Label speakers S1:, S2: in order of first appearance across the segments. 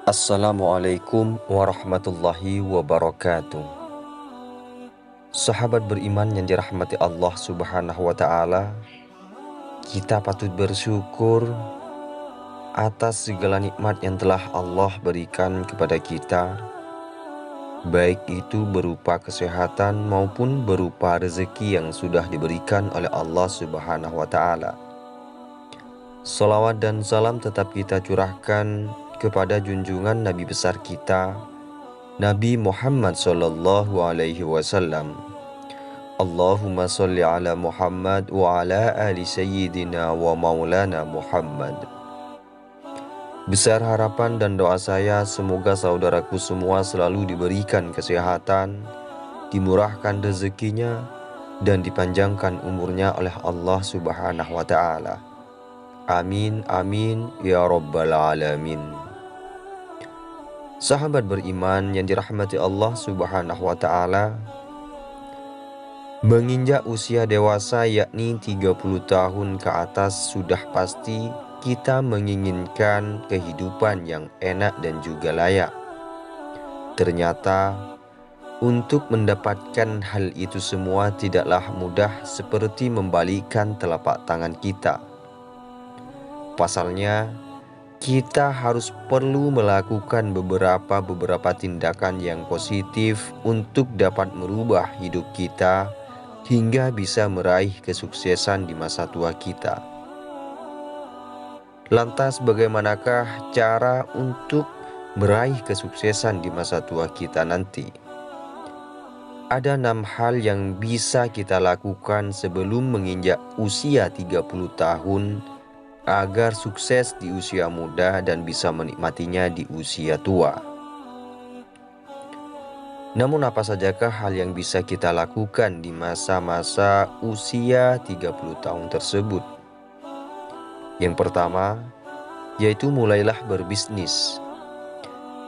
S1: Assalamualaikum warahmatullahi wabarakatuh. Sahabat beriman yang dirahmati Allah Subhanahu wa Ta'ala, kita patut bersyukur atas segala nikmat yang telah Allah berikan kepada kita, baik itu berupa kesehatan maupun berupa rezeki yang sudah diberikan oleh Allah Subhanahu wa Ta'ala. Salawat dan salam tetap kita curahkan kepada junjungan Nabi besar kita, Nabi Muhammad sallallahu alaihi wasallam. Allahumma sholli ala Muhammad wa ala ali sayyidina wa maulana Muhammad. Besar harapan dan doa saya semoga saudaraku semua selalu diberikan kesehatan, dimurahkan rezekinya, dan dipanjangkan umurnya oleh Allah Subhanahu wa Ta'ala. Amin amin ya rabbal alamin. Sahabat beriman yang dirahmati Allah Subhanahu wa Ta'ala, menginjak usia dewasa yakni 30 tahun ke atas sudah pasti kita menginginkan kehidupan yang enak dan juga layak. Ternyata untuk mendapatkan hal itu semua tidaklah mudah seperti membalikkan telapak tangan kita. Pasalnya, kita harus perlu melakukan beberapa tindakan yang positif untuk dapat merubah hidup kita hingga bisa meraih kesuksesan di masa tua kita. Lantas bagaimanakah cara untuk meraih kesuksesan di masa tua kita nanti? Ada 6 hal yang bisa kita lakukan sebelum menginjak usia 30 tahun agar sukses di usia muda dan bisa menikmatinya di usia tua. Namun apa sajakah hal yang bisa kita lakukan di masa-masa usia 30 tahun tersebut? Yang pertama, yaitu mulailah berbisnis.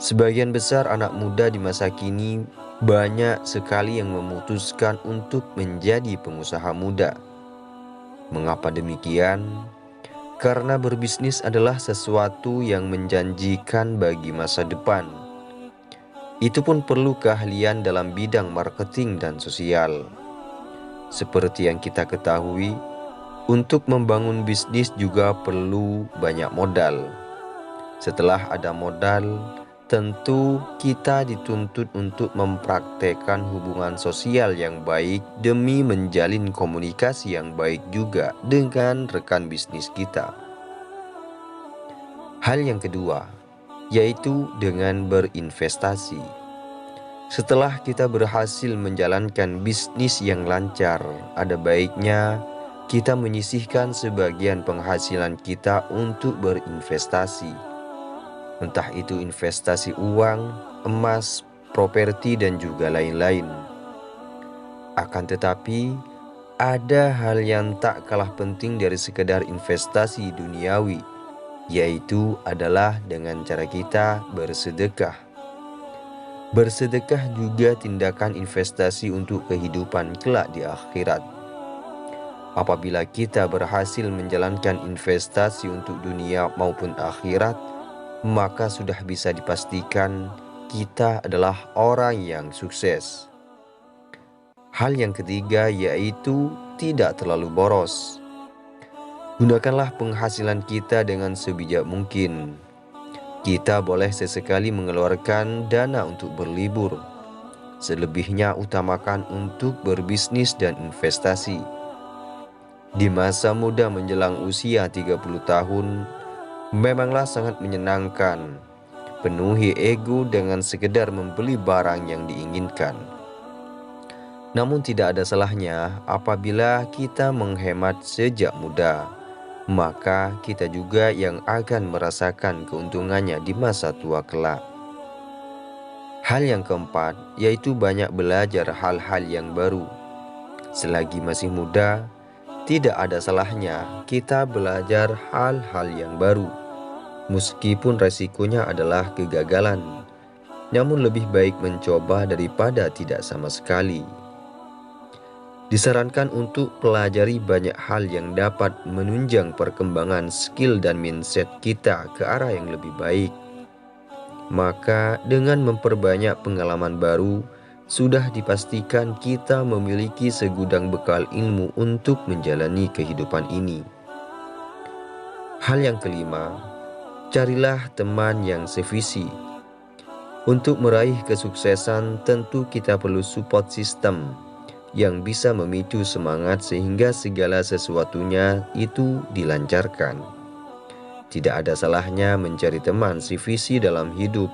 S1: Sebagian besar anak muda di masa kini banyak sekali yang memutuskan untuk menjadi pengusaha muda. Mengapa demikian? Karena berbisnis adalah sesuatu yang menjanjikan bagi masa depan. Itu pun perlu keahlian dalam bidang marketing dan sosial. Seperti yang kita ketahui, untuk membangun bisnis juga perlu banyak modal. Setelah ada modal, tentu kita dituntut untuk mempraktekkan hubungan sosial yang baik demi menjalin komunikasi yang baik juga dengan rekan bisnis kita. Hal yang kedua, yaitu dengan berinvestasi. Setelah kita berhasil menjalankan bisnis yang lancar, ada baiknya kita menyisihkan sebagian penghasilan kita untuk berinvestasi. Entah itu investasi uang, emas, properti, dan juga lain-lain. Akan tetapi, ada hal yang tak kalah penting dari sekedar investasi duniawi, yaitu adalah dengan cara kita bersedekah. Bersedekah juga tindakan investasi untuk kehidupan kelak di akhirat. Apabila kita berhasil menjalankan investasi untuk dunia maupun akhirat, maka sudah bisa dipastikan kita adalah orang yang sukses. Hal yang ketiga yaitu tidak terlalu boros. Gunakanlah penghasilan kita dengan sebijak mungkin. Kita boleh sesekali mengeluarkan dana untuk berlibur. Selebihnya utamakan untuk berbisnis dan investasi. Di masa muda menjelang usia 30 tahun, memanglah sangat menyenangkan penuhi ego dengan sekedar membeli barang yang diinginkan. Namun tidak ada salahnya apabila kita menghemat sejak muda, maka kita juga yang akan merasakan keuntungannya di masa tua kelak. Hal yang keempat yaitu banyak belajar hal-hal yang baru. Selagi masih muda, tidak ada salahnya kita belajar hal-hal yang baru. Meskipun resikonya adalah kegagalan, namun lebih baik mencoba daripada tidak sama sekali. Disarankan untuk pelajari banyak hal yang dapat menunjang perkembangan skill dan mindset kita ke arah yang lebih baik. Maka dengan memperbanyak pengalaman baru, sudah dipastikan kita memiliki segudang bekal ilmu untuk menjalani kehidupan ini. Hal yang kelima, carilah teman yang sevisi. Untuk meraih kesuksesan, tentu kita perlu support system yang bisa memicu semangat sehingga segala sesuatunya itu dilancarkan. Tidak ada salahnya mencari teman sevisi dalam hidup.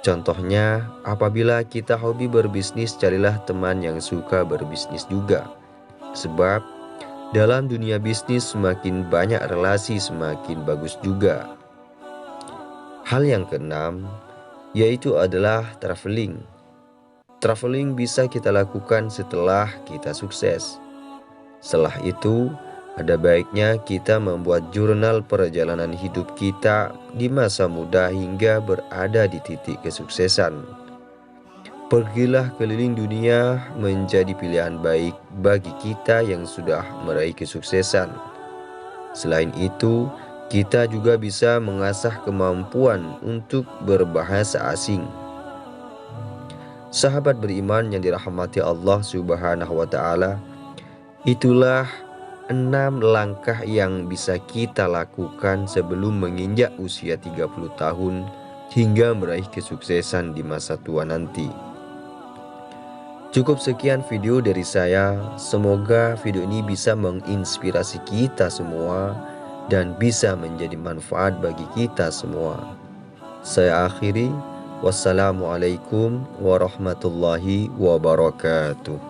S1: Contohnya, apabila kita hobi berbisnis, carilah teman yang suka berbisnis juga. Sebab dalam dunia bisnis semakin banyak relasi semakin bagus juga. Hal yang keenam, yaitu adalah traveling. Traveling bisa kita lakukan setelah kita sukses. Setelah itu, ada baiknya kita membuat jurnal perjalanan hidup kita di masa muda hingga berada di titik kesuksesan. Pergilah keliling dunia menjadi pilihan baik bagi kita yang sudah meraih kesuksesan. Selain itu, kita juga bisa mengasah kemampuan untuk berbahasa asing. Sahabat beriman yang dirahmati Allah Subhanahu wa Ta'ala, itulah 6 langkah yang bisa kita lakukan sebelum menginjak usia 30 tahun hingga meraih kesuksesan di masa tua nanti. Cukup sekian video dari saya. Semoga video ini bisa menginspirasi kita semua dan bisa menjadi manfaat bagi kita semua. Saya akhiri. Wassalamualaikum warahmatullahi wabarakatuh.